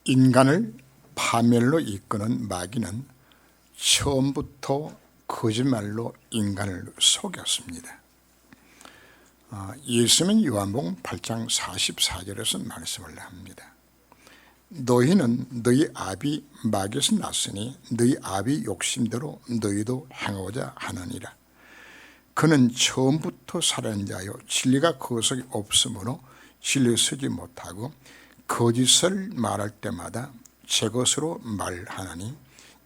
인간을 파멸로 이끄는 마귀는 처음부터 거짓말로 인간을 속였습니다. 예수님은 요한복음 8장 44절에서 말씀을 합니다. 너희는 너희 아비 마귀에서 났으니 너희 아비 욕심대로 너희도 행하고자 하느니라. 그는 처음부터 살아난 자요 진리가 그 속에 없으므로 진리에 서지 못하고 거짓을 말할 때마다 제 것으로 말하나니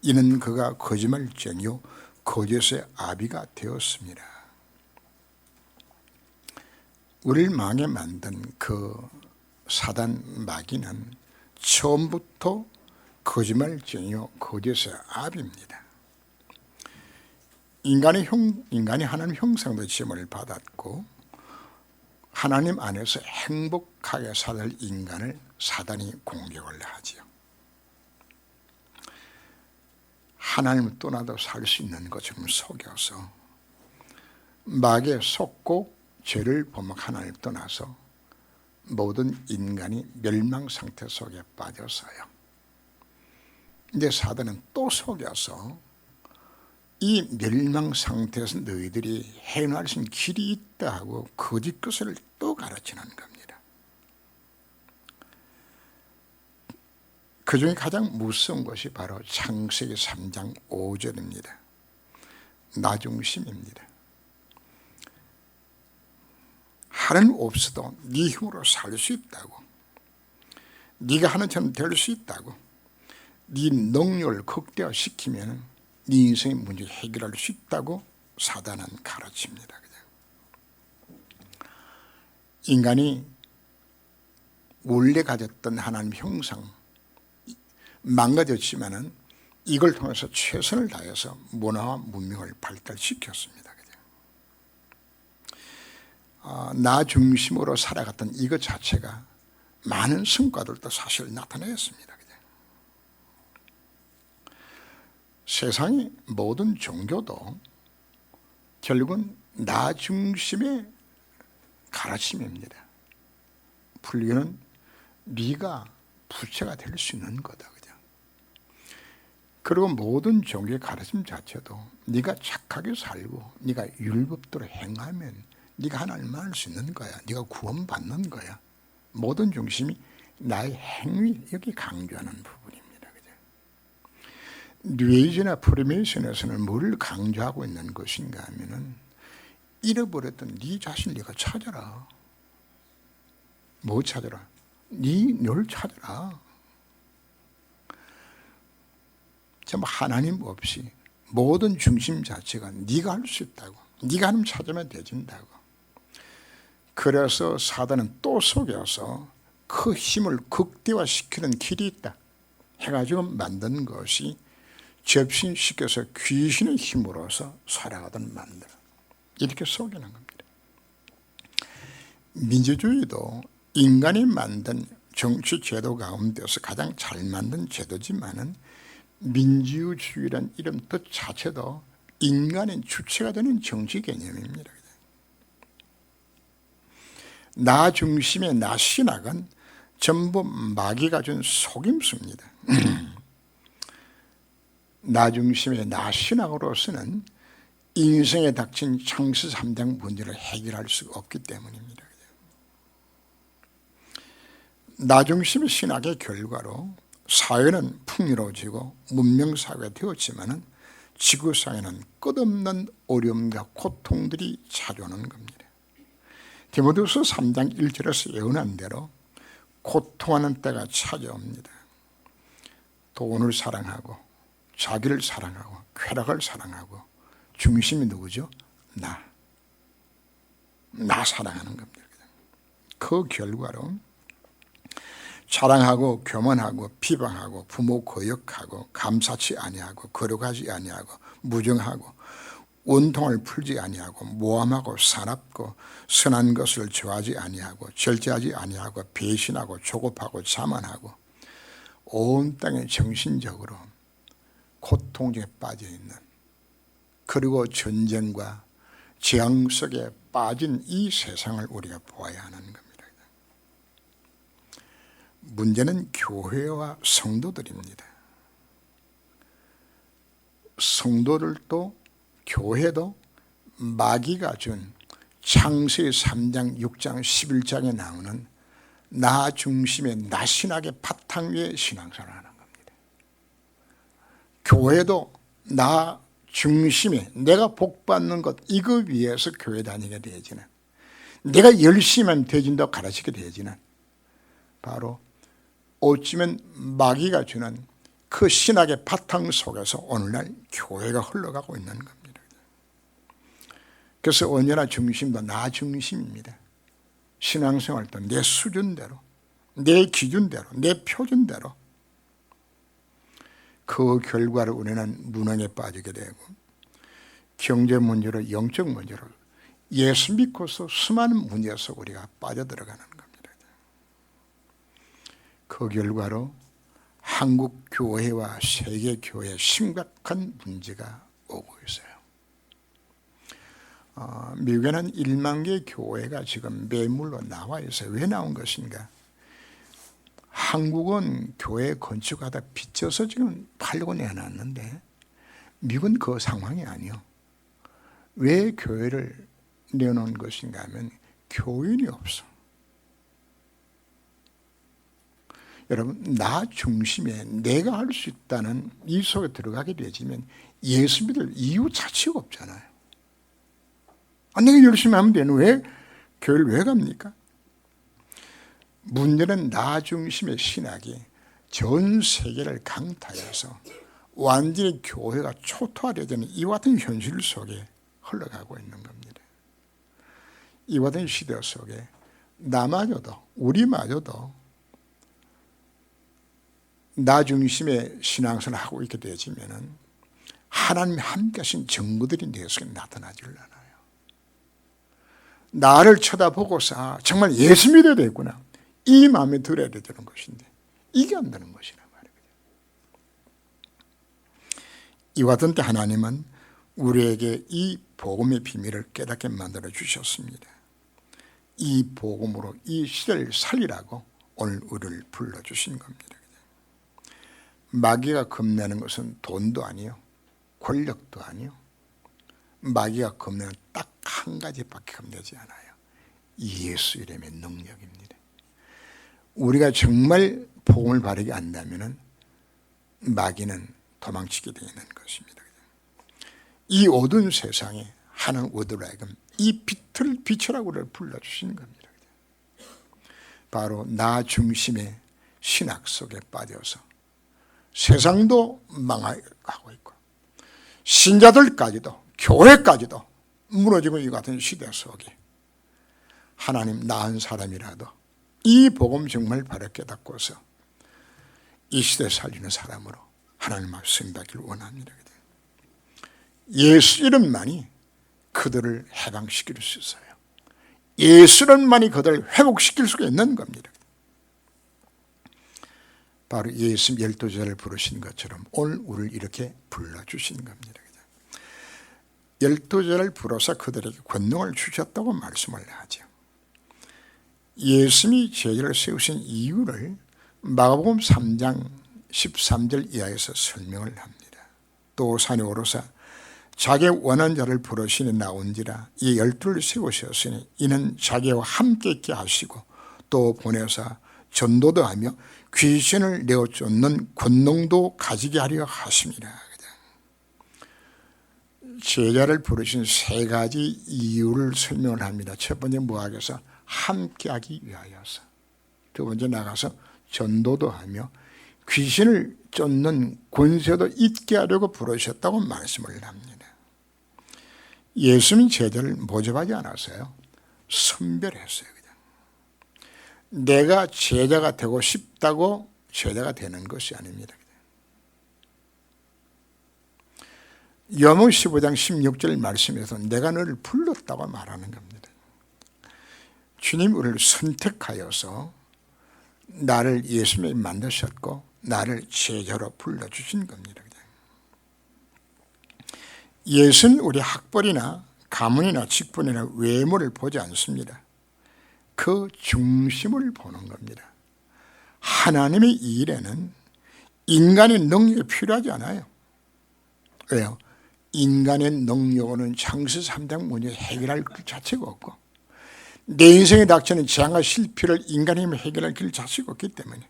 이는 그가 거짓말쟁이요 거짓의 아비가 되었습니다. 우리를 망하게 만든 그 사단 마귀는 처음부터 거짓말쟁이요 거짓의 아비입니다. 인간이 하나님 형상의 지음을 받았고 하나님 안에서 행복하게 살 인간을 사단이 공격을 하지요. 하나님을 떠나도 살 수 있는 것처럼 속여서 마귀에 속고 죄를 범한 하나님을 떠나서 모든 인간이 멸망 상태 속에 빠졌어요. 근데 사단은 또 속여서 이 멸망 상태에서 너희들이 해낼 수 있는 길이 있다 하고 거짓 것을 또 가르치는 겁니다. 그 중에 가장 무서운 것이 바로 창세기 3장 5절입니다. 나 중심입니다. 하나님 없어도 네 힘으로 살 수 있다고, 네가 하나님처럼 될 수 있다고, 네 능력을 극대화시키면 네 인생의 문제를 해결할 수 있다고 사단은 가르칩니다. 인간이 원래 가졌던 하나님 형상 망가졌지만은 이걸 통해서 최선을 다해서 문화와 문명을 발달시켰습니다. 나 중심으로 살아갔던 이것 자체가 많은 성과들도 사실 나타냈습니다. 세상의 모든 종교도 결국은 나 중심의 가르침입니다. 불교는 네가 부처가 될 수 있는 거다. 그리고 모든 종교의 가르침 자체도 네가 착하게 살고 네가 율법대로 행하면 네가 하나님을 만날 수 있는 거야. 네가 구원받는 거야. 모든 중심이 나의 행위, 여기 강조하는 부분입니다. 뉴에이지나 프리메이션에서는 뭘 강조하고 있는 것인가 하면은 잃어버렸던 네 자신을 네가 찾아라. 뭐 찾아라? 널 찾아라. 전부 하나님 없이 모든 중심 자체가 네가 할 수 있다고, 네가 하나님 찾으면 되진다고. 그래서 사단은 또 속여서 그 힘을 극대화시키는 길이 있다 해가지고 만든 것이 접신시켜서 귀신의 힘으로서 살아가던 만들어 이렇게 속이는 겁니다. 민주주의도 인간이 만든 정치 제도 가운데서 가장 잘 만든 제도지만은 민주주의란 이름 뜻 자체도 인간의 주체가 되는 정치 개념입니다. 나 중심의 나 신학은 전부 마귀가 준 속임수입니다. 나 중심의 나 신학으로서는 인생에 닥친 창세 3장 문제를 해결할 수가 없기 때문입니다. 나 중심의 신학의 결과로 사회는 풍요로워지고 문명사회가 되었지만 지구상에는 끝없는 어려움과 고통들이 찾아오는 겁니다. 디모데후서 3장 1절에서 예언한 대로 고통하는 때가 찾아옵니다. 돈을 사랑하고 자기를 사랑하고 쾌락을 사랑하고 중심이 누구죠? 나 사랑하는 겁니다. 그 결과로 자랑하고 교만하고 비방하고 부모 거역하고 감사치 아니하고 거룩하지 아니하고 무정하고 원통을 풀지 아니하고 모함하고 사납고 선한 것을 좋아하지 아니하고 절제하지 아니하고 배신하고 조급하고 자만하고 온 땅에 정신적으로 고통에 빠져 있는, 그리고 전쟁과 재앙 속에 빠진 이 세상을 우리가 보아야 하는 겁니다. 문제는 교회와 성도들입니다. 성도들도 교회도 마귀가 준 창세기 3장, 6장, 11장에 나오는 나 중심의 나신학의 바탕 위에 신앙생활을 하는 겁니다. 교회도 나 중심에 내가 복받는 것 이거 위해서 교회 다니게 되지는, 내가 열심히 하면 되진다고 가르치게 되지는, 바로 어쩌면 마귀가 주는 그 신학의 바탕 속에서 오늘날 교회가 흘러가고 있는 겁니다. 그래서 언제나 중심도 나 중심입니다. 신앙생활도 내 수준대로, 내 기준대로, 내 표준대로. 그 결과로 우리는 무능에 빠지게 되고 경제 문제로, 영적 문제로, 예수 믿고서 수많은 문제 속 우리가 빠져들어가는 겁니다. 그 결과로 한국 교회와 세계 교회에 심각한 문제가 오고 있어요. 미국에는 1만 개의 교회가 지금 매물로 나와 있어요. 왜 나온 것인가? 한국은 교회 건축하다 빚져서 지금 팔려고 내놨는데 미국은 그 상황이 아니요. 왜 교회를 내놓은 것인가 하면 교인이 없어. 여러분, 나 중심에 내가 할 수 있다는 이 속에 들어가게 되지면 예수 믿을 이유 자체가 없잖아요. 내가 열심히 하면 되는, 왜 교회를 왜 갑니까? 문제는 나 중심의 신학이 전 세계를 강타해서 완전히 교회가 초토화되는 이와 같은 현실 속에 흘러가고 있는 겁니다. 이와 같은 시대 속에 나마저도, 우리마저도 나 중심의 신앙생활을 하고 있게 되어지면 하나님이 함께 하신 증거들이 내 속에 나타나질 않아요. 나를 쳐다보고서 정말 예수 믿어야 되겠구나, 이 마음에 들어야 되는 것인데 이게 안 되는 것이란 말이에요. 이와 같은 때 하나님은 우리에게 이 복음의 비밀을 깨닫게 만들어 주셨습니다. 이 복음으로 이 시대를 살리라고 오늘 우리를 불러주신 겁니다. 마귀가 겁내는 것은 돈도 아니요, 권력도 아니요. 마귀가 겁내는 딱 한 가지밖에 겁내지 않아요. 예수 이름의 능력입니다. 우리가 정말 복음을 바르게 안다면 마귀는 도망치게 되는 것입니다. 이 어두운 세상에 하나님 우리로 하여금 이 빛을 비추라고 우리를 불러주신 겁니다. 바로 나 중심의 신학 속에 빠져서 세상도 망하고 있고 신자들까지도, 교회까지도 무너지고 이 같은 시대 속에 하나님 낳은 사람이라도 이 복음 정말 바로 깨닫고서 이 시대 살리는 사람으로 하나님 말씀 받기를 원합니다. 예수 이름만이 그들을 해방시킬 수 있어요. 예수 이름만이 그들을 회복시킬 수가 있는 겁니다. 바로 예수 12제자를 부르신 것처럼 오늘 우리를 이렇게 불러주신 겁니다. 12제자를 불러서 그들에게 권능을 주셨다고 말씀을 하죠. 예수님이 제자를 세우신 이유를 마가복음 3장 13절 이하에서 설명을 합니다. 또 산에 오르사 자기 원한 자를 부르시니 나온지라 이 12를 세우셨으니 이는 자기와 함께 있게 하시고 또 보내사 전도도 하며 귀신을 내어 쫓는 권능도 가지게 하려 하심이라. 제자를 부르신 세 가지 이유를 설명을 합니다. 첫 번째 뭐하겠어? 함께하기 위하여서. 두 번째 나가서 전도도 하며 귀신을 쫓는 권세도 있게 하려고 부르셨다고 말씀을 합니다. 예수님 제자를 모집하지 않았어요. 선별했어요. 그냥. 내가 제자가 되고 싶다고 제자가 되는 것이 아닙니다. 요한복음 15장 16절 말씀에서 내가 너를 불렀다고 말하는 겁니다. 주님 우리를 선택하여서 나를 예수님이 만드셨고 나를 제자로 불러주신 겁니다. 예수는 우리 학벌이나 가문이나 직분이나 외모를 보지 않습니다. 그 중심을 보는 겁니다. 하나님의 일에는 인간의 능력이 필요하지 않아요. 왜요? 인간의 능력으로는 창세 3장 문제 해결할 길 자체가 없고, 내 인생에 닥치는 재앙과 실패를 인간의 힘으로 해결할 길 자체가 없기 때문에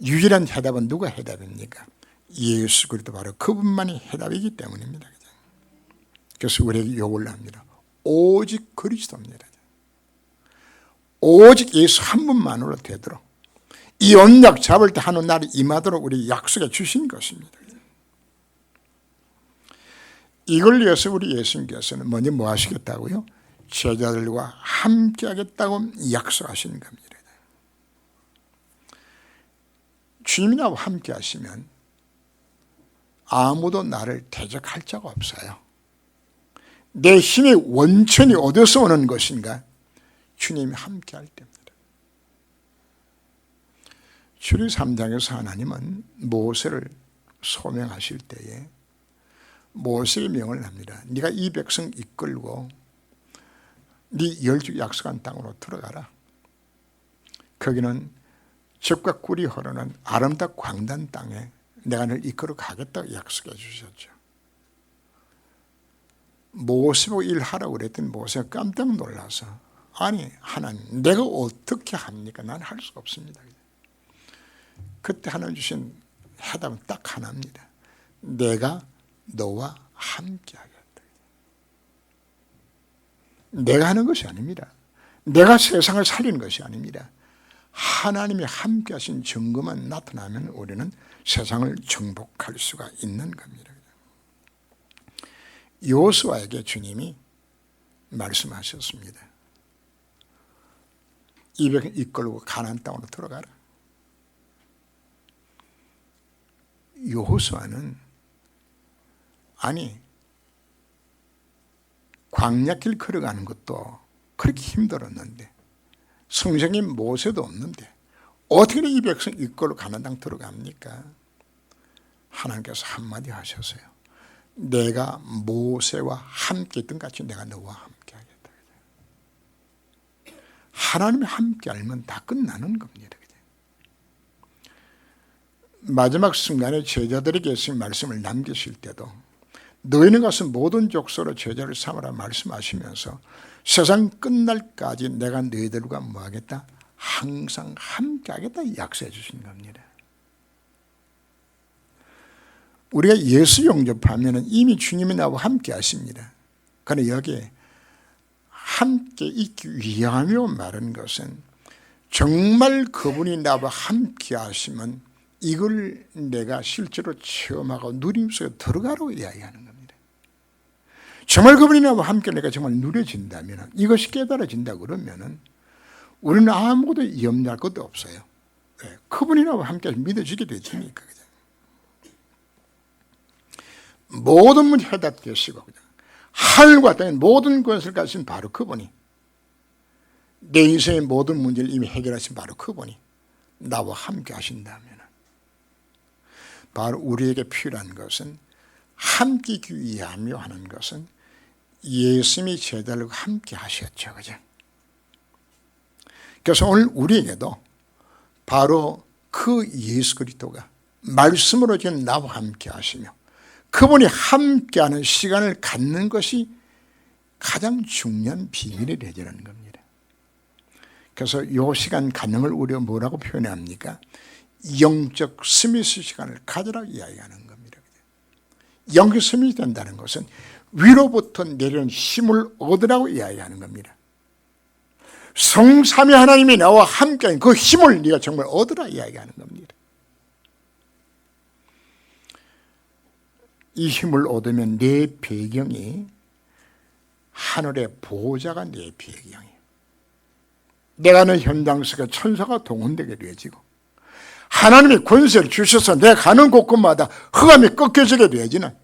유일한 해답은 누가 해답입니까? 예수 그리스도, 바로 그분만이 해답이기 때문입니다. 그래서 우리에게 요구를 합니다. 오직 그리스도입니다. 오직 예수 한 분만으로 되도록, 이 언약 잡을 때 하는 날이 임하도록 우리 약속해 주신 것입니다. 이걸 위해서 우리 예수님께서는 먼저 뭐 하시겠다고요? 제자들과 함께 하겠다고 약속하시는 겁니다. 주님이 나와 함께 하시면 아무도 나를 대적할 자가 없어요. 내 힘의 원천이 어디서 오는 것인가? 주님이 함께 할 때입니다. 출애굽 3장에서 하나님은 모세를 소명하실 때에 모세의 명을 합니다. 네가 이 백성 이끌고 네 열주 약속한 땅으로 들어가라. 거기는 즙과 꿀이 흐르는 아름답고 광대한 땅에 내가 너를 이끌어 가겠다고 약속해 주셨죠. 모세 보고 일하라고 그랬더니 모세가 깜짝 놀라서, 아니 하나님, 내가 어떻게 합니까? 난 할 수가 없습니다. 그때 하나님 주신 해답은 딱 하나입니다. 내가 너와 함께 하겠다. 내가 하는 것이 아닙니다. 내가 세상을 살리는 것이 아닙니다. 하나님이 함께 하신 증거만 나타나면 우리는 세상을 정복할 수가 있는 겁니다. 여호수아에게 주님이 말씀하셨습니다. 이백을 이끌고 가나안 땅으로 들어가라. 여호수아는 아니 광야길 걸어가는 것도 그렇게 힘들었는데, 성경에 모세도 없는데 어떻게 이 백성 이끌고 가나안 땅 들어갑니까? 하나님께서 한마디 하셨어요. 내가 모세와 함께 했던 같이 내가 너와 함께 하겠다. 하나님이 함께 알면 다 끝나는 겁니다. 마지막 순간에 제자들에게 말씀을 남기실 때도 너희는 가서 모든 족속으로 제자를 삼으라 말씀하시면서 세상 끝날까지 내가 너희들과 뭐 하겠다? 항상 함께 하겠다 약속해 주신 겁니다. 우리가 예수 영접하면 이미 주님이 나와 함께 하십니다. 그런데 여기에 함께 있기 위하며 말하는 것은 정말 그분이 나와 함께 하시면 이걸 내가 실제로 체험하고 누림 속에 들어가라고 이야기하는 겁니다. 정말 그분이 나와 함께 내가 정말 누려진다면, 이것이 깨달아진다 그러면 우리는 아무것도 염려할 것도 없어요. 그분이 나와 함께 믿어지게 되니까. 모든 문제 해답되시고 하늘과 땅의 모든 권세를 가진 바로 그분이, 내 인생의 모든 문제를 이미 해결하신 바로 그분이 나와 함께 하신다면, 바로 우리에게 필요한 것은 함께 있기 위하며 하는 것은 예수님이 제자들과 함께 하셨죠. 그죠? 그래서 오늘 우리에게도 바로 그 예수 그리스도가 말씀으로 지금 나와 함께 하시며 그분이 함께하는 시간을 갖는 것이 가장 중요한 비밀이 되자는 겁니다. 그래서 이 시간 갖는 걸 우리가 뭐라고 표현합니까? 영적 스미스 시간을 가져라 이야기하는 겁니다. 영적 스미스 된다는 것은 위로부터 내려온 힘을 얻으라고 이야기하는 겁니다. 성삼위 하나님이 나와 함께하는 그 힘을 네가 정말 얻으라 이야기하는 겁니다. 이 힘을 얻으면 내 배경이 하늘의 보호자가 내 배경이에요. 내가 하는 현장 속에 천사가 동원되게 되어지고 하나님이 권세를 주셔서 내가 가는 곳곳마다 흑암이 꺾여지게 되어지는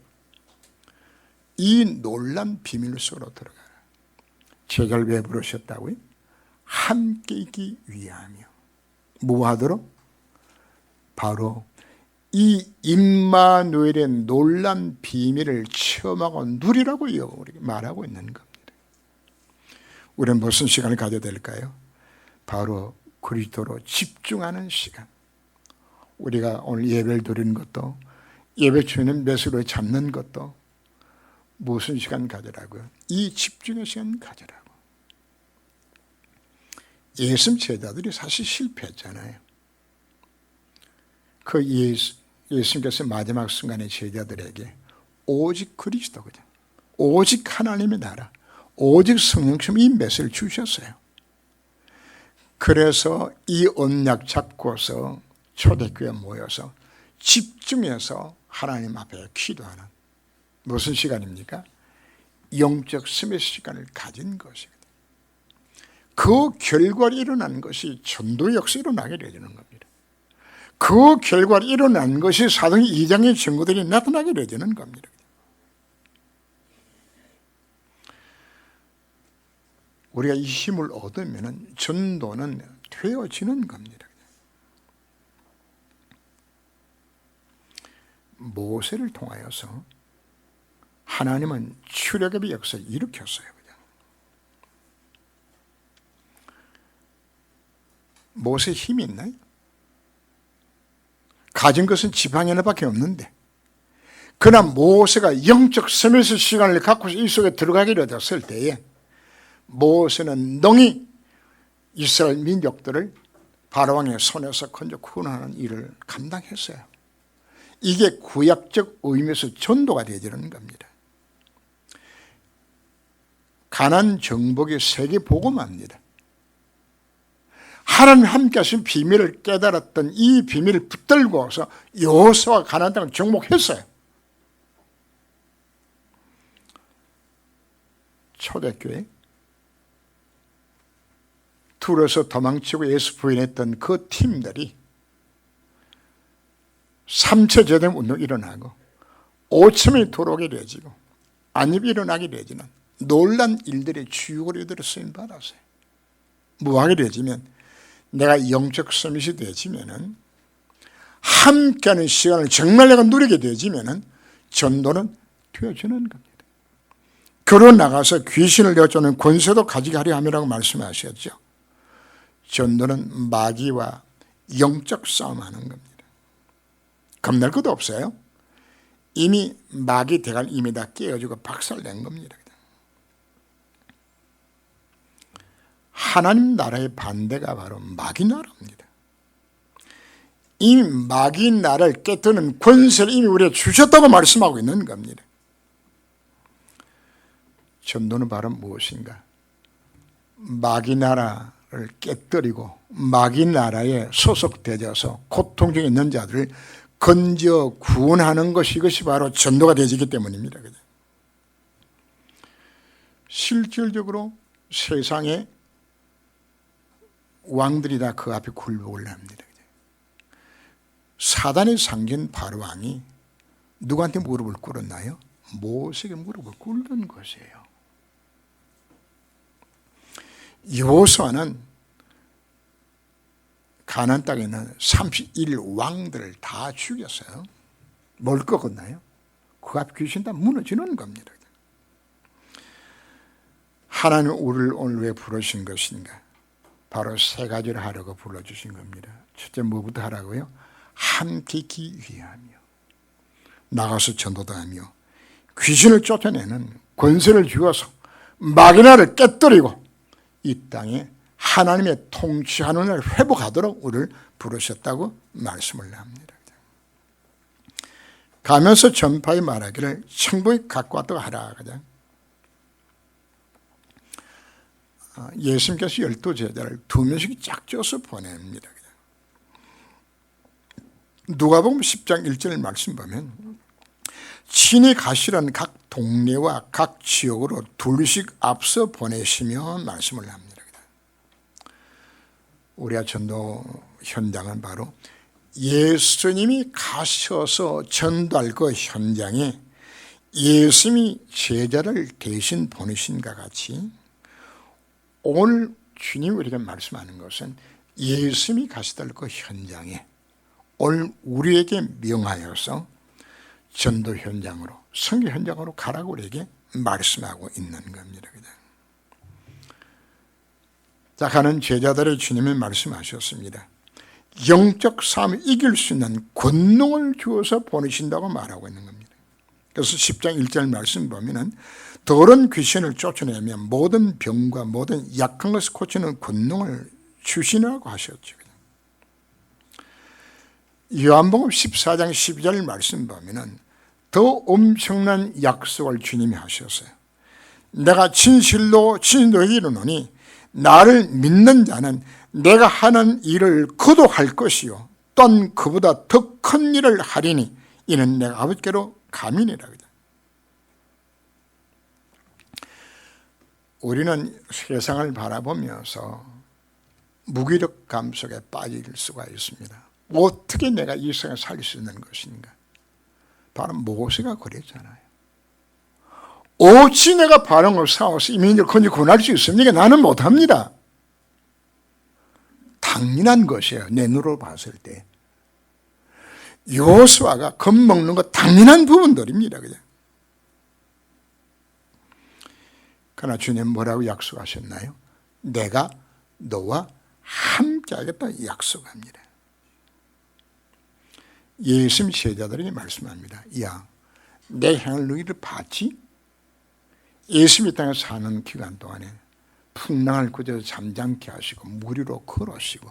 이 놀란 비밀 속으로 들어가라. 제자를 왜 부르셨다고요? 함께 있기 위하며 무하도록 바로 이 임마누엘의 놀란 비밀을 체험하고 누리라고 말하고 있는 겁니다. 우리는 무슨 시간을 가져야 될까요? 바로 그리스도로 집중하는 시간. 우리가 오늘 예배를 드리는 것도, 예배 중에는 메시로 잡는 것도 무슨 시간 가지라고요? 이 집중의 시간 가지라고. 예수님 제자들이 사실 실패했잖아요. 그 예수님께서 마지막 순간에 제자들에게 오직 그리스도, 오직 하나님의 나라, 오직 성령님 이 메시지를 주셨어요. 그래서 이 언약 잡고서 초대교회에 모여서 집중해서 하나님 앞에 기도하는 무슨 시간입니까? 영적 스매시 시간을 가진 것이거든요. 그 결과로 일어난 것이 전도 역사로 일어나게 되는 겁니다. 그 결과로 일어난 것이 사도행 2장의 증거들이 나타나게 되는 겁니다. 우리가 이 힘을 얻으면 전도는 되어지는 겁니다. 모세를 통하여서 하나님은 출애굽의 역사를 일으켰어요. 모세의 힘이 있나요? 가진 것은 지팡이 하나밖에 없는데, 그러나 모세가 영적 스매시 시간을 갖고서 이 속에 들어가게 되었을 때에 모세는 능히 이스라엘 민족들을 바로왕의 손에서 건져 구원하는 일을 감당했어요. 이게 구약적 의미에서 전도가 되어지는 겁니다. 가나안 정복의 세계 복음화입니다. 하나님 함께 하신 비밀을 깨달았던 이 비밀을 붙들고서 여호수아가 가나안 땅을 정복했어요. 초대교회 둘에서 도망치고 예수 부인했던 그 팀들이 3차 제대로 운동이 일어나고 5천명이 돌아오게 되어지고 안입이 일어나게 되어지는 놀란 일들의 주역으로 이들을 쓰임받았어요. 뭐하게 되어지면 내가 영적 서밋이 되어지면은 함께하는 시간을 정말 내가 누리게 되어지면은 전도는 되어지는 겁니다. 그러 나가서 귀신을 내쫓는 권세도 가지게 하려 함이라고 말씀하셨죠. 전도는 마귀와 영적 싸움하는 겁니다. 겁날 것도 없어요. 이미 마귀 대갈 이미 다 깨어지고 박살낸 겁니다. 하나님 나라의 반대가 바로 마귀 나라입니다. 이 마귀 나라를 깨뜨리는 권세를 이미 우리가 주셨다고 말씀하고 있는 겁니다. 전도는 바로 무엇인가? 마귀 나라를 깨뜨리고 마귀 나라에 소속되어서 고통 중에 있는 자들을 건져 구원하는 것이, 이것이 바로 전도가 되어지기 때문입니다. 실질적으로 세상에 왕들이 다 그 앞에 굴복을 합니다. 사단의 상전 바로왕이 누구한테 무릎을 꿇었나요? 모세에게 무릎을 꿇는 것이에요. 여호수아는 가나안 땅에 있는 31왕들을 다 죽였어요. 뭘 꺾었나요? 그 앞에 귀신 다 무너지는 겁니다. 하나님 우리를 오늘 왜 부르신 것인가? 바로 세 가지를 하려고 불러주신 겁니다. 첫째, 뭐부터 하라고요? 함께 있기 위하며, 나가서 전도도 하며, 귀신을 쫓아내는 권세를 주어서 마귀나를 깨뜨리고 이 땅에 하나님의 통치하는 날 회복하도록 우리를 부르셨다고 말씀을 합니다. 가면서 전파에 말하기를 천국에 갖고 왔다고 하라. 예수님께서 12제자를 2명씩 짝져서 보냅니다. 누가복음 10장 1절 말씀 보면 친히 가시라는 각 동네와 각 지역으로 둘씩 앞서 보내시며 말씀을 합니다. 우리가 전도 현장은 바로 예수님이 가셔서 전도할 그 현장에 예수님이 제자를 대신 보내신과 같이 오늘 주님이 우리가 말씀하는 것은 예수님이 가시달 그 현장에 오늘 우리에게 명하여서 전도 현장으로, 선교 현장으로 가라고 우리에게 말씀하고 있는 겁니다. 자, 가는 제자들의 주님이 말씀하셨습니다. 영적 싸움을 이길 수 있는 권능을 주어서 보내신다고 말하고 있는 겁니다. 그래서 10장 1절 말씀 보면은 더러운 귀신을 쫓아내면 모든 병과 모든 약한 것을 고치는 권능을 주시라고 하셨죠. 요한복음 14장 12절 말씀 보면은 더 엄청난 약속을 주님이 하셨어요. 내가 진실로 너에게 이르노니 나를 믿는 자는 내가 하는 일을 그도 할 것이요 또한 그보다 더 큰 일을 하리니 이는 내가 아버지께로 감이니라. 우리는 세상을 바라보면서 무기력감 속에 빠질 수가 있습니다. 어떻게 내가 이 세상에 살 수 있는 것인가? 바로 모세가 그랬잖아요. 어찌 내가 바람을 싸워서 이민을 구원할 수 있습니까? 나는 못합니다. 당연한 것이에요. 내 눈으로 봤을 때. 여호수아가 겁먹는 거 당연한 부분들입니다. 그냥. 그러나 주님 뭐라고 약속하셨나요? 내가 너와 함께 하겠다 약속합니다. 예수님 제자들에게 말씀합니다. 야, 내 행을 너희들 봤지? 예수님 이 땅에 사는 기간 동안에 풍랑을 그저 잠잠케 하시고 무리로 걸으시고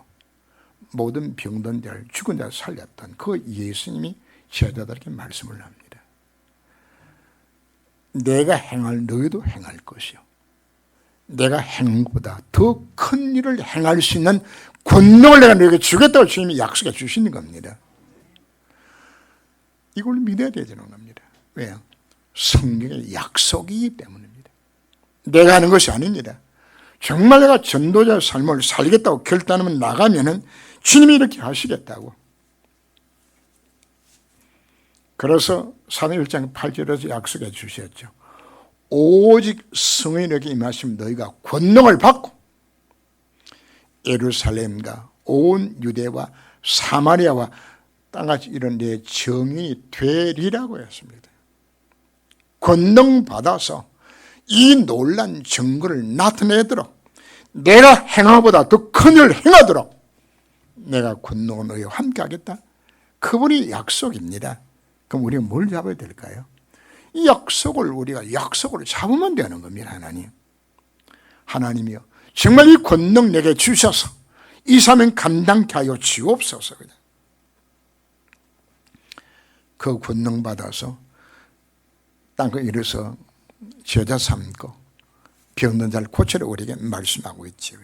모든 병든 자를 죽은 자를 살렸던 그 예수님이 제자들에게 말씀을 합니다. 내가 행할 너희도 행할 것이요 내가 행한 것보다 더 큰 일을 행할 수 있는 권능을 내가 너에게 주겠다고 주님이 약속해 주시는 겁니다. 이걸 믿어야 되는 겁니다. 왜요? 성경의 약속이기 때문입니다. 내가 하는 것이 아닙니다. 정말 내가 전도자의 삶을 살겠다고 결단하면 나가면은 주님이 이렇게 하시겠다고. 그래서 사도행 1장 8절에서 약속해 주셨죠. 오직 성인에게 임하시면 너희가 권능을 받고 예루살렘과 온 유대와 사마리아와 땅같이 이런 데 정인이 되리라고 했습니다. 권능 받아서 이 놀란 증거를 나타내도록 내가 행하보다 더 큰 일을 행하도록 내가 권능을 너희와 함께 하겠다. 그분이 약속입니다. 그럼 우리가 뭘 잡아야 될까요? 이 약속을 우리가 약속으로 잡으면 되는 겁니다. 하나님이요 정말 이 권능 내게 주셔서 이 사명 감당케 하여 주옵소서. 그 권능 받아서 땅에 이르서 제자 삼고 병든 자를 고치라 우리에게 말씀하고 있지요.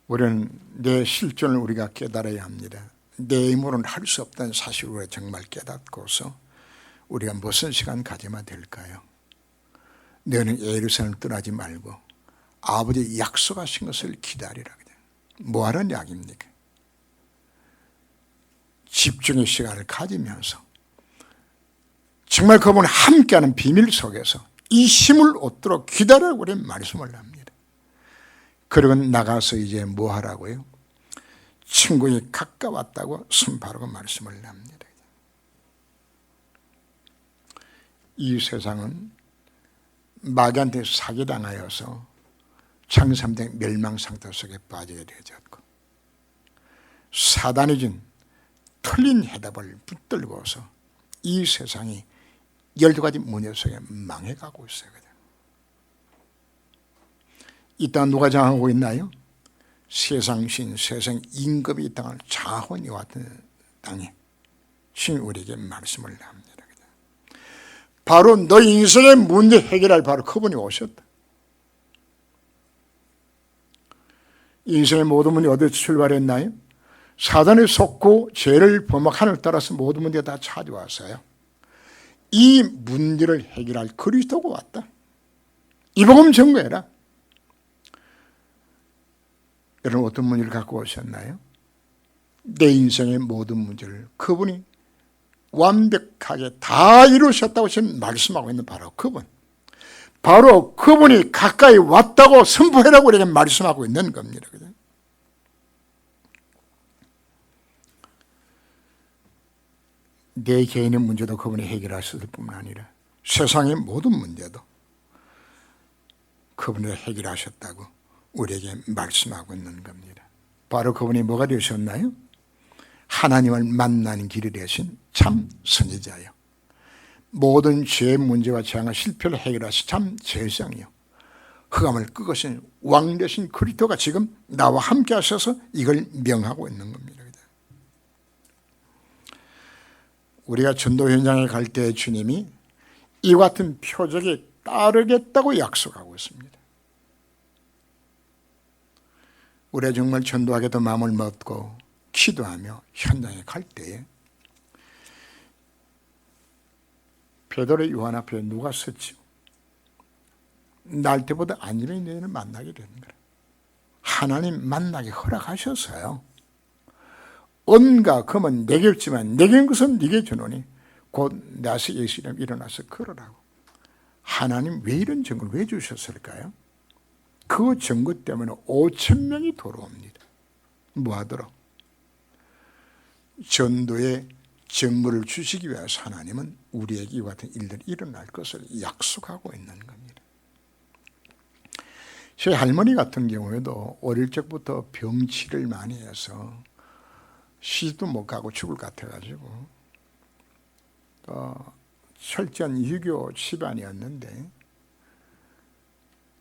우리는 내 실존을 우리가 깨달아야 합니다. 내 힘으로는 할 수 없다는 사실을 우리가 정말 깨닫고서 우리가 무슨 시간 가지면 될까요? 너는 예루살렘을 떠나지 말고 아버지 약속하신 것을 기다리라. 뭐 하는 약입니까? 집중의 시간을 가지면서 정말 그분과 함께하는 비밀 속에서 이 힘을 얻도록 기다리라고 우리는 말씀을 합니다. 그리고 나가서 이제 뭐 하라고요? 친구에 가까웠다고 선포하라고 말씀을 합니다. 이 세상은 마귀한테 사기당하여서 창삼된 멸망 상태 속에 빠지게 되었고 사단이 준 틀린 해답을 붙들고서 이 세상이 12가지 문제 속에 망해가고 있어요. 이 땅 누가 장하고 있나요? 세상신, 세상 임금이 이 땅을 장하고 왔던 땅에 주님이 우리에게 말씀을 합니다. 바로 너 인생의 문제 해결할 바로 그분이 오셨다. 인생의 모든 문제 어디서 출발했나요? 사단에 속고 죄를 범하고 하늘을 따라서 모든 문제가 다 찾아왔어요. 이 문제를 해결할 그리스도가 왔다. 이 복음 전거해라. 여러분 어떤 문제를 갖고 오셨나요? 내 인생의 모든 문제를 그분이 완벽하게 다 이루셨다고 지금 말씀하고 있는 바로 그분. 바로 그분이 가까이 왔다고 선포해라고 우리에게 말씀하고 있는 겁니다. 내 개인의 문제도 그분이 해결하셨을 뿐만 아니라 세상의 모든 문제도 그분이 해결하셨다고 우리에게 말씀하고 있는 겁니다. 바로 그분이 뭐가 되셨나요? 하나님을 만나는 길이 되신 참 선지자요, 모든 죄의 문제와 재앙과 실패를 해결하신 참 제사장이요, 흑암을 끄고신 왕 되신 그리스도가 지금 나와 함께 하셔서 이걸 명하고 있는 겁니다. 우리가 전도 현장에 갈 때 주님이 이 같은 표적에 따르겠다고 약속하고 있습니다. 우리가 정말 전도하겠다 마음을 먹고 기도하며 현장에 갈 때에 베드로 요한 앞에 누가 섰지요? 날 때보다 안전히 너희를 만나게 되는 거예요. 하나님 만나게 허락하셨어요. 은과 금은 내게 없지만 내게 있는 것은 네게 주노니 곧 나서 예수님 일어나서 걸으라고. 하나님 왜 이런 증거를 왜 주셨을까요? 그 증거 때문에 5,000명이 돌아옵니다. 뭐하도록? 전도의 증거를 주시기 위해서 하나님은 우리에게 이와 같은 일들이 일어날 것을 약속하고 있는 겁니다. 제 할머니 같은 경우에도 어릴 적부터 병치를 많이 해서 시집도 못 가고 죽을 것 같아가지고 철저한 유교 집안이었는데,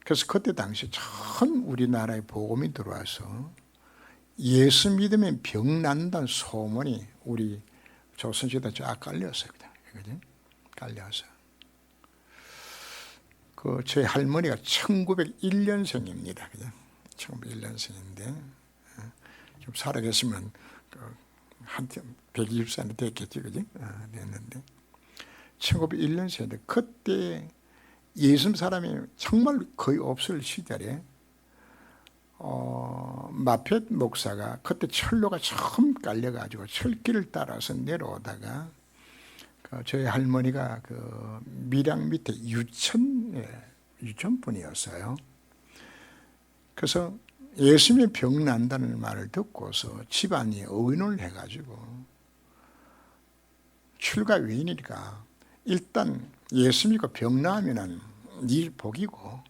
그래서 그때 당시 처음 우리나라에 복음이 들어와서 예수 믿으면 병 난다는 소문이 우리 조선시대 쫙 깔렸어요. 그죠? 깔려서 제 할머니가 1901년생입니다. 그죠? 1901년생인데 좀 살아계시면 한참 120살이 됐겠지, 그지? 됐는데 1901년생인데 그때 예수 사람이 정말 거의 없을 시절에 마펫 목사가 그때 철로가 처음 깔려가지고 철길을 따라서 내려오다가 저희 할머니가 그 밀양 밑에 유천분이었어요. 그래서 예수님이 병 난다는 말을 듣고서 집안이 의논을 해가지고 출가 외인이니까 일단 예수 믿고 병 나으면은 네 복이고,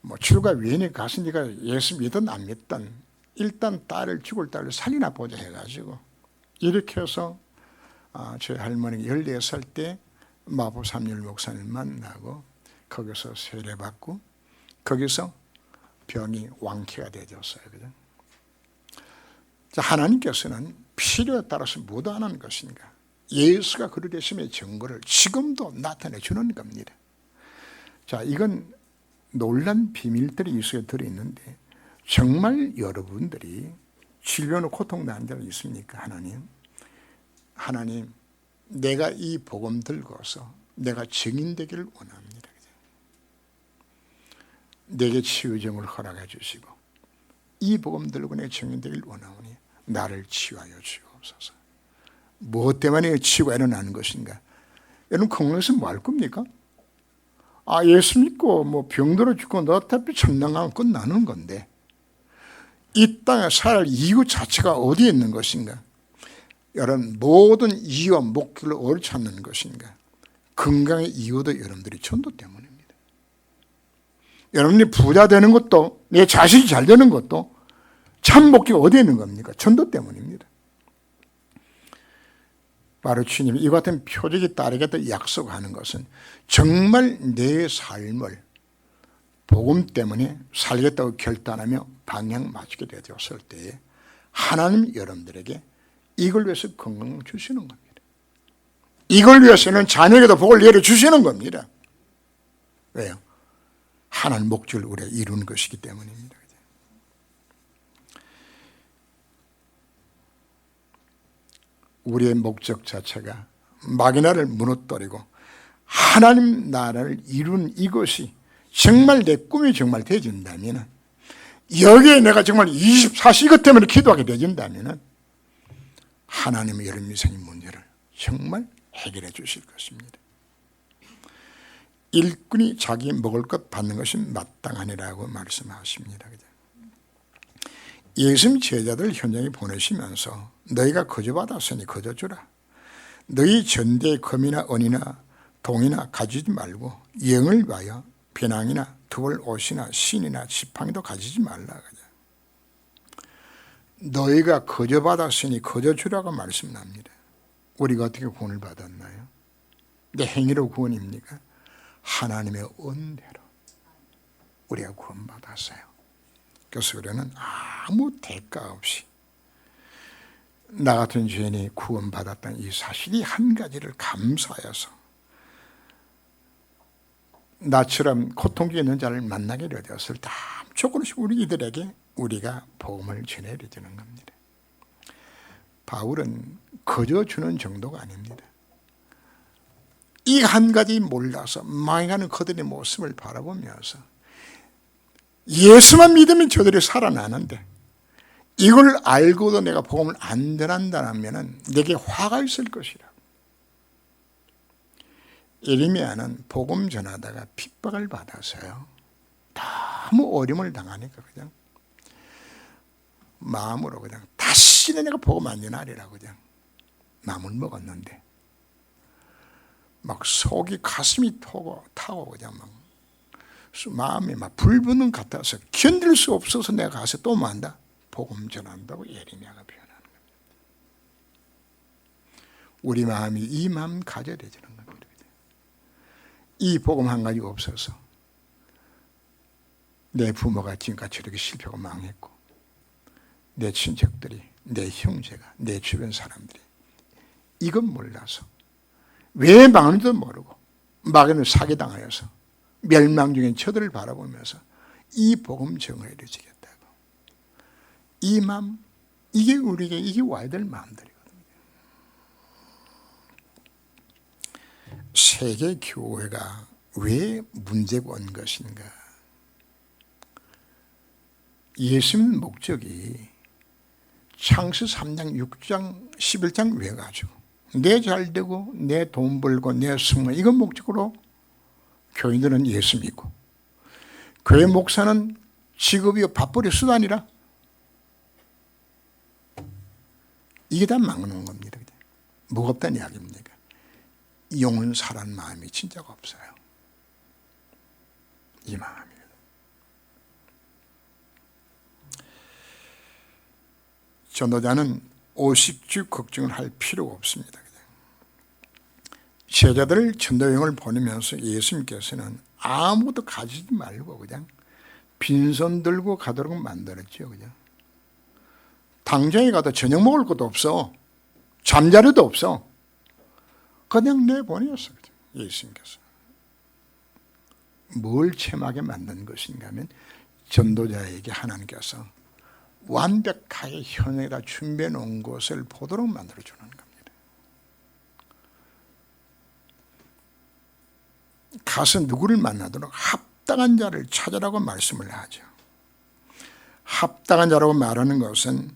뭐 출가 외인이 가서 네가 예수 믿든 안 믿든 일단 죽을 딸을 살리나 보자 해가지고 이렇게 해서 저희 할머니가 14살 때 마포 삼일 목사님을 만나고 거기서 세례받고 거기서 병이 완쾌가 되었어요. 그죠? 하나님께서는 필요에 따라서 뭐도 안 하는 것인가? 예수가 그리 되심의 증거를 지금도 나타내 주는 겁니다. 자, 이건 놀란 비밀들이 이 속에 들어있는데 정말 여러분들이 질병으로 고통당하는 자가 있습니까? 하나님, 내가 이 복음 들고서 내가 증인되기를 원합니다. 내게 치유점을 허락해 주시고 이 복음 들고 내가 증인되기를 원하오니 나를 치유하여 주옵소서. 무엇 때문에 치유가 일어나는 것인가? 여러분, 건강해서 뭐 할 겁니까? 예수 믿고 뭐 병들어 죽고 너 어차피 천당하면 끝나는 건데 이 땅에 살 이유 자체가 어디에 있는 것인가? 여러분, 모든 이유와 목표를 어디 찾는 것인가? 건강의 이유도 여러분들이 전도 때문입니다. 여러분이 부자 되는 것도 내 자식이 잘 되는 것도 참 목표가 어디에 있는 겁니까? 전도 때문입니다. 바로 주님이 이 같은 표적이 따르겠다 약속하는 것은 정말 내 삶을 복음 때문에 살겠다고 결단하며 방향 맞추게 되었을 때에 하나님 여러분들에게 이걸 위해서 건강을 주시는 겁니다. 이걸 위해서는 자녀에게도 복을 내려주시는 겁니다. 왜요? 하나님 목적을 우리가 이루는 것이기 때문입니다. 우리의 목적 자체가 마귀나를 무너뜨리고 하나님 나라를 이룬 이것이 정말 내 꿈이 정말 되어진다면, 여기에 내가 정말 24시 이것 때문에 기도하게 되어진다면 하나님의 여러분 인생의 문제를 정말 해결해 주실 것입니다. 일꾼이 자기 먹을 것 받는 것이 마땅하니라고 말씀하십니다. 예수님 제자들 현장에 보내시면서 너희가 거저받았으니 거저주라. 너희 전대에 금이나 은이나 동이나 가지지 말고 영을 위하여 배낭이나 두벌 옷이나 신이나 지팡이도 가지지 말라. 너희가 거저 받았으니 거저 주라고 말씀합니다. 우리가 어떻게 구원을 받았나요? 내 행위로 구원입니까? 하나님의 은혜로 우리가 구원받았어요. 그래서 우리는 아무 대가 없이 나 같은 죄인이 구원받았다는 이 사실이 한 가지를 감사해서 나처럼 고통에 있는 자를 만나게 되었을 때 조금씩 우리 이들에게 우리가 복음을 전해야 되는 겁니다. 바울은 거저 주는 정도가 아닙니다. 이 한 가지 몰라서 망해가는 그들의 모습을 바라보면서 예수만 믿으면 저들이 살아나는데 이걸 알고도 내가 복음을 안 전한다면 내게 화가 있을 것이라. 예레미야는 복음 전하다가 핍박을 받아서요. 너무 어려움을 당하니까 그냥 마음으로 그냥 다시는 내가 복음 안 전하리라고 그냥 마음을 먹었는데 막 속이 가슴이 타고 그냥 막 마음이 막 불붙는 것 같아서 견딜 수 없어서 내가 가서 또 뭐 한다? 복음 전한다고 예레미야가 표현하는 겁니다. 우리 마음이 이 마음 가져야 되는 겁니다. 이 복음 한 가지가 없어서 내 부모가 지금까지 저렇게 실패하고 망했고 내 친척들이, 내 형제가, 내 주변 사람들이 이건 몰라서 왜 망하는지도 모르고 마귀는 사기당하여서 멸망 중인 저들을 바라보면서 이 복음 정의를 지겠다고. 이 마음, 이게 우리에게 이게 와야 될 마음들이거든요. 세계 교회가 왜 문제가 온 것인가? 예수님 목적이 창세 3장, 6장, 11장 외워가지고 내 잘되고 내 돈 벌고 내 승리 이건 목적으로 교인들은 예수 믿고 교회 목사는 직업이요 밥벌이 수단이라 이게 다 막는 겁니다. 무겁다는 이야기입니까? 영혼 살한 마음이 진짜가 없어요. 이 마음이에요. 전도자는 오십주 걱정을 할 필요가 없습니다. 제자들을 전도여행을 보내면서 예수님께서는 아무것도 가지지 말고 그냥 빈손 들고 가도록 만들었죠. 그냥 당장에 가도 저녁 먹을 것도 없어. 잠자리도 없어. 그냥 내보내었어요. 예수님께서. 뭘 체하게 만든 것인가 하면 전도자에게 하나님께서 완벽하게 현장에다 준비해 놓은 것을 보도록 만들어주는 겁니다. 가서 누구를 만나도록 합당한 자를 찾으라고 말씀을 하죠. 합당한 자라고 말하는 것은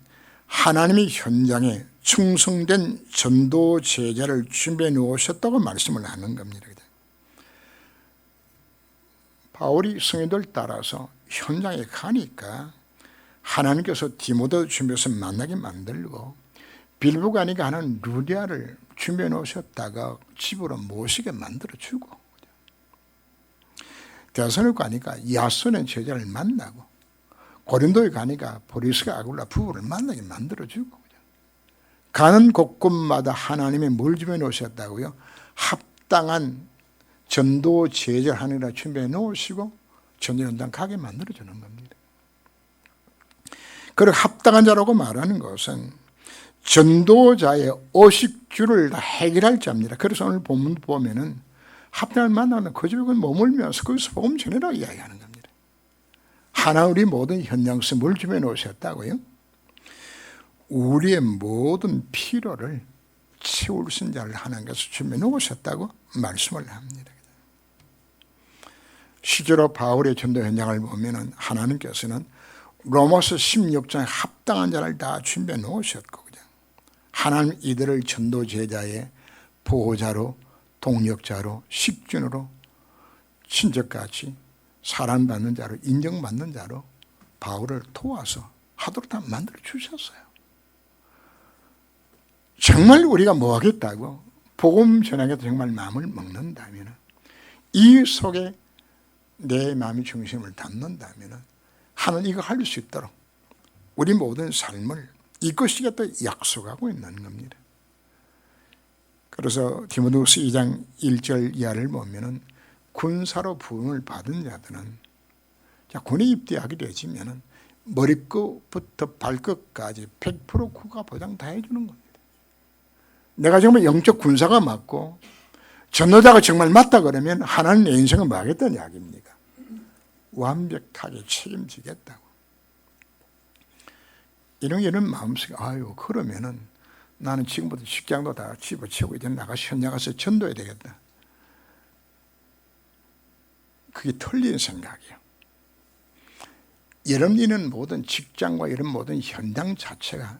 하나님의 현장에 충성된 전도 제자를 준비해 놓으셨다고 말씀을 하는 겁니다. 바울이 성도들 따라서 현장에 가니까 하나님께서 디모데 준비해서 만나게 만들고 빌보가 아니까 하는 루디아를 준비해 놓으셨다가 집으로 모시게 만들어주고 데살로니가 가니까 야손의 제자를 만나고 고린도에 가니까 보리스가 아굴라 부부를 만나게 만들어주고 가는 곳곳마다 하나님이 뭘 준비해 놓으셨다고요? 합당한 전도 제자를 하느라 준비해 놓으시고 전도 현장 가게 만들어주는 겁니다. 그리고 합당한 자라고 말하는 것은 전도자의 의식주를 다 해결할 자입니다. 그래서 오늘 본문 보면은 합당을 만나는 그 집에 머물면서 거기서 복음 전해라 이야기하는 겁니다. 하나 우리 모든 현장에서 뭘 준비해 놓으셨다고요? 우리의 모든 필요를 채울 수 있는 자를 하나님께서 준비해 놓으셨다고 말씀을 합니다. 실제로 바울의 전도 현장을 보면은 하나님께서는 로마서 16장에 합당한 자를 다 준비해 놓으셨고 그냥 하나님 이들을 전도 제자의 보호자로 동력자로 식준으로 친척같이 사랑받는 자로 인정받는 자로 바울을 도와서 하도록 다 만들어 주셨어요. 정말 우리가 뭐 하겠다고 복음 전하게 정말 마음을 먹는다면 이 속에 내 마음의 중심을 담는다면 하나님 이거 할 수 있도록 우리 모든 삶을 이끄시겠다 약속하고 있는 겁니다. 그래서 디모데후서 2장 1절 이하를 보면은 군사로 부름을 받은 자들은 군에 입대하게 되지면은 머리끝부터 발끝까지 100% 국가 보장 다 해주는 겁니다. 내가 정말 영적 군사가 맞고 전도자가 정말 맞다 그러면 하나님 내 인생을 뭐 하겠다는 이야기입니까? 완벽하게 책임지겠다고. 이런 마음속에 아유 그러면은 나는 지금부터 직장도 다 집어치우고 이제 나가서 현장 가서 전도해야 되겠다. 그게 틀린 생각이에요. 여러분들은 모든 직장과 이런 모든 현장 자체가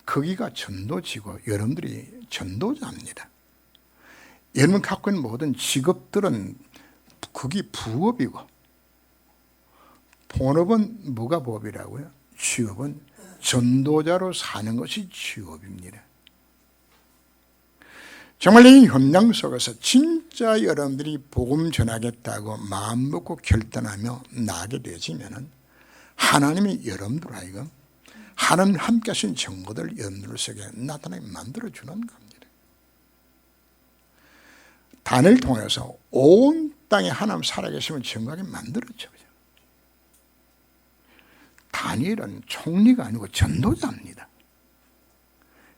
거기가 전도지고 여러분들이 전도자입니다. 여러분 갖고 있는 모든 직업들은 그게 부업이고 본업은 뭐가 부업이라고요? 취업은 전도자로 사는 것이 취업입니다. 정말 이 현장 속에서 진짜 여러분들이 복음 전하겠다고 마음 먹고 결단하며 나가게 되시면은 하나님이 여러분들 하여금 하나님 함께 하신 정보들 여러분들 속에 나타나게 만들어주는 겁니다. 단을 통해서 온 땅에 하나님 살아계시면 증거하게 만들어줘요. 다니엘은 총리가 아니고 전도자입니다.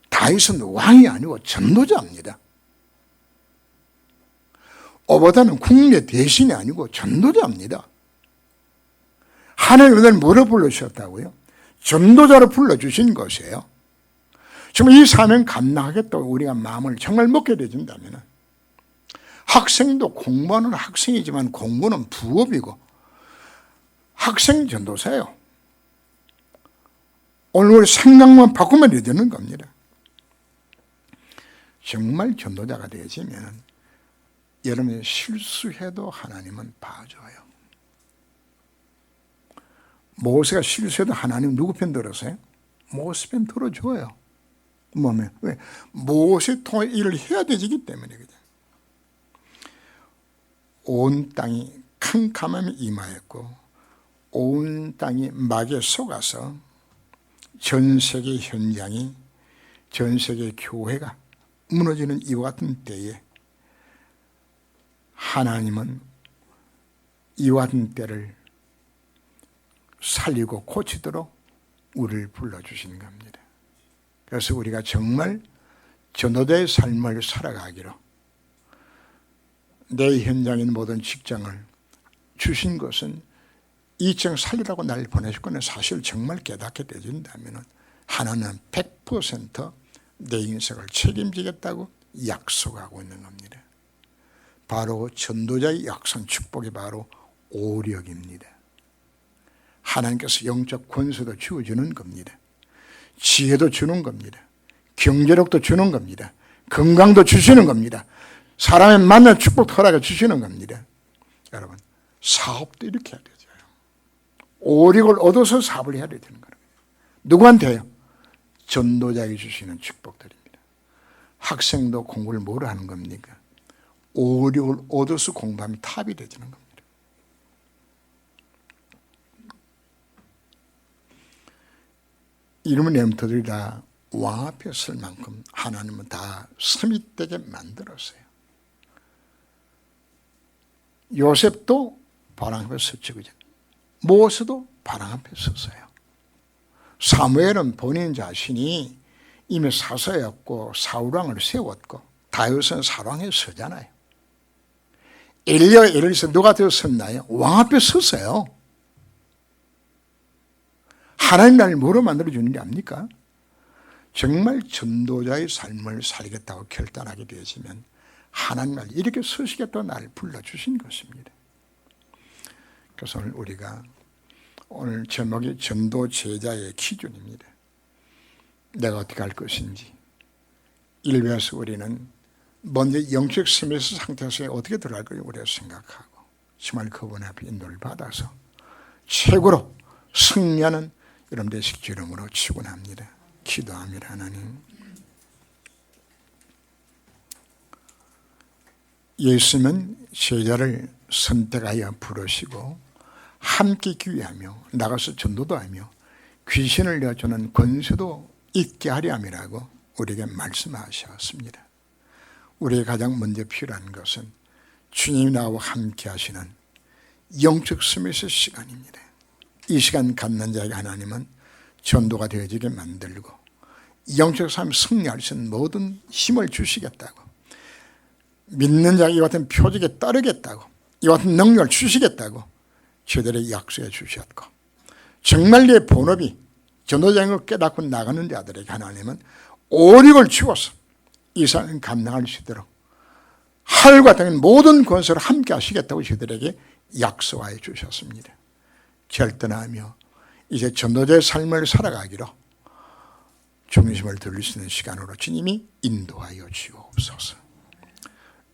다윗은 왕이 아니고 전도자입니다. 오바다는 국내 대신이 아니고 전도자입니다. 하나님은 뭐로 불러주셨다고요? 전도자로 불러주신 것이에요. 정말 이 사명 감당하겠다고 우리가 마음을 정말 먹게 되준다면 학생도 공부하는 학생이지만 공부는 부업이고 학생 전도사예요. 오늘 우리 생각만 바꾸면 되는 겁니다. 정말 전도자가 되시면 여러분이 실수해도 하나님은 봐줘요. 모세가 실수해도 하나님 누구 편 들었어요? 모세 편 들어줘요. 왜? 모세 통해 일을 해야 되기 때문에. 온 땅이 캄캄함이 임하였고 온 땅이 막에 속아서 전 세계 현장이 전 세계 교회가 무너지는 이와 같은 때에 하나님은 이와 같은 때를 살리고 고치도록 우리를 불러주신 겁니다. 그래서 우리가 정말 전도자의 삶을 살아가기로 내 현장인 모든 직장을 주신 것은 이 직장 살리라고 나를 보내셨거나 사실 정말 깨닫게 되진다면 하나는 100% 내 인생을 책임지겠다고 약속하고 있는 겁니다. 바로 전도자의 약속 축복이 바로 오력입니다. 하나님께서 영적 권세도 주어주는 겁니다. 지혜도 주는 겁니다. 경제력도 주는 겁니다. 건강도 주시는 겁니다. 사람의 만난 축복 허락해 주시는 겁니다. 여러분 사업도 이렇게 해야 되죠. 오력을 얻어서 사업을 해야 되는 거예요. 누구한테요? 전도자에게 주시는 축복들입니다. 학생도 공부를 뭐로 하는 겁니까? 오력을 얻어서 공부하면 탑이 되는 겁니다. 이름은 렘터들이 다 왕 앞에 설 만큼 하나님은 다 스밋되게 만들었어요. 요셉도 바람 앞에 섰죠. 그죠? 모세도 바람 앞에 섰어요. 사무엘은 본인 자신이 이미 사서였고 사울왕을 세웠고 다윗은 사랑에 서잖아요. 엘리야 예를 들어서 누가 되어 섰나요? 왕 앞에 섰어요. 하나님 나를 뭐로 만들어주는지 압니까? 정말 전도자의 삶을 살겠다고 결단하게 되시면 하나님 나를 이렇게 서시겠다고 나를 불러주신 것입니다. 그래서 오늘 우리가 오늘 제목이 전도 제자의 기준입니다. 내가 어떻게 할 것인지. 일부에서 우리는 먼저 영적 스미스 상태에서 어떻게 들어갈 것을 우리가 생각하고 정말 그분 앞에 인도를 받아서 최고로 승리하는 여러분들의 식주름으로 축원합니다. 기도합니다. 하나님, 예수님은 제자를 선택하여 부르시고 함께 기회하며 나가서 전도도 하며 귀신을 내어주는 권세도 있게 하려 함이라고 우리에게 말씀하셨습니다. 우리에게 가장 먼저 필요한 것은 주님이 나와 함께 하시는 영적 스미스 시간입니다. 이 시간 갖는 자에게 하나님은 전도가 되어지게 만들고 영적 삶을 승리할 수 있는 모든 힘을 주시겠다고, 믿는 자에게 이 같은 표적에 따르겠다고, 이 같은 능력을 주시겠다고 저들에게 약속해 주셨고, 정말 내 본업이 전도자인 걸 깨닫고 나가는 자들에게 하나님은 오력을 주어서 이 삶을 감당할 수 있도록 하늘과 땅의 모든 권세를 함께 하시겠다고 저들에게 약속하여 주셨습니다. 결단하며 이제 전도자의 삶을 살아가기로 중심을 돌릴 수 있는 시간으로 주님이 인도하여 주옵소서.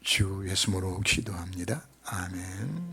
주 예수님으로 기도합니다. 아멘.